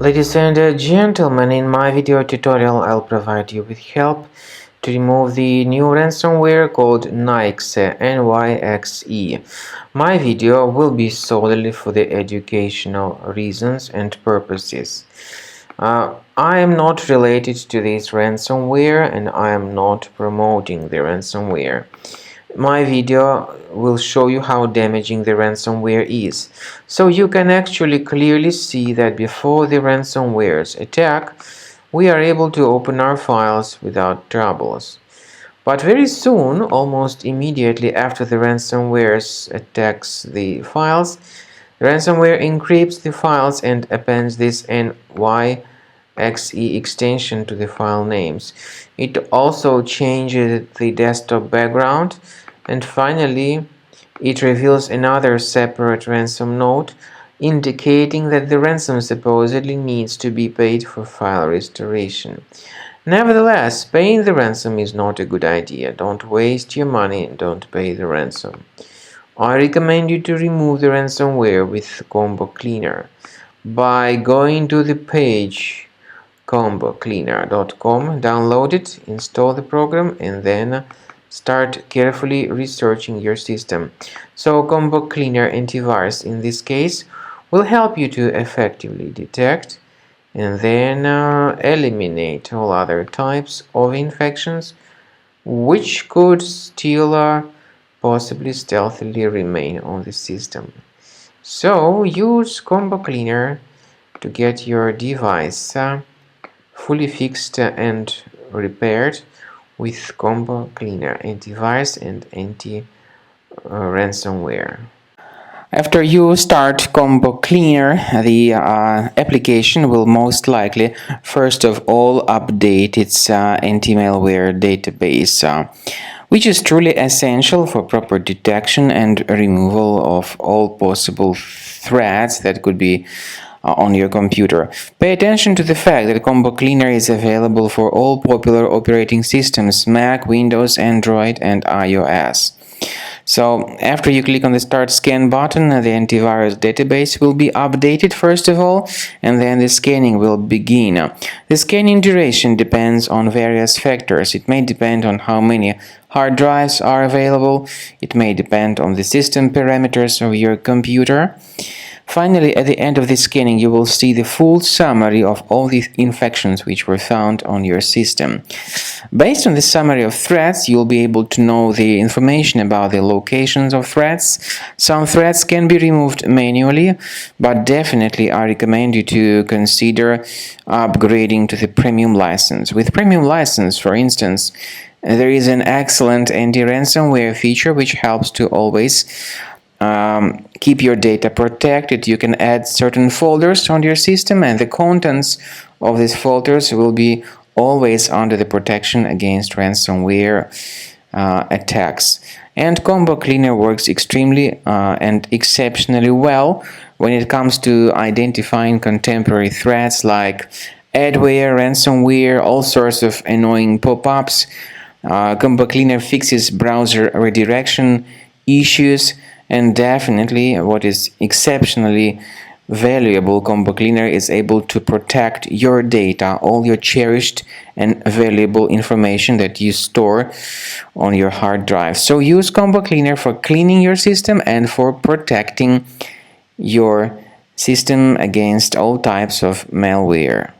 Ladies and gentlemen, in my video tutorial I'll provide you with help to remove the new ransomware called Nyxe, Nyxe. My video will be solely for the educational reasons and purposes. I am not related to this ransomware and I am not promoting the ransomware. My video will show you how damaging the ransomware is, so you can actually clearly see that before the ransomware's attack, we are able to open our files without troubles. But very soon, almost immediately after the ransomware attacks the files, the ransomware encrypts the files and appends this Nyxe extension to the file names. It also changes the desktop background, and finally it reveals another separate ransom note indicating that the ransom supposedly needs to be paid for file restoration. Nevertheless, paying the ransom is not a good idea. Don't waste your money and don't pay the ransom. I recommend you to remove the ransomware with Combo Cleaner by going to the page combocleaner.com, download it, install the program, and then start carefully researching your system. So Combo Cleaner Antivirus in this case will help you to effectively detect and then eliminate all other types of infections which could still possibly stealthily remain on the system. So use Combo Cleaner to get your device fully fixed and repaired with Combo Cleaner Antivirus and anti-ransomware. After you start Combo Cleaner, the application will most likely first of all update its anti-malware database, which is truly essential for proper detection and removal of all possible threats that could be on your computer. Pay attention to the fact that Combo Cleaner is available for all popular operating systems: Mac, Windows, Android, and iOS. So after you click on the Start Scan button, the antivirus database will be updated first of all, and then the scanning will begin. The scanning duration depends on various factors. It may depend on how many hard drives are available. It may depend on the system parameters of your computer. Finally, at the end of the scanning, you will see the full summary of all the infections which were found on your system. Based on the summary of threats, you'll be able to know the information about the locations of threats. Some threats can be removed manually, but definitely I recommend you to consider upgrading to the premium license. With premium license, for instance, there is an excellent anti-ransomware feature which helps to always keep your data protected. You can add certain folders on your system, and the contents of these folders will be always under the protection against ransomware attacks. And Combo Cleaner works extremely and exceptionally well when it comes to identifying contemporary threats like adware, ransomware, all sorts of annoying pop-ups. Combo Cleaner fixes browser redirection issues. And definitely, what is exceptionally valuable, Combo Cleaner is able to protect your data, all your cherished and valuable information that you store on your hard drive. So use Combo Cleaner for cleaning your system and for protecting your system against all types of malware.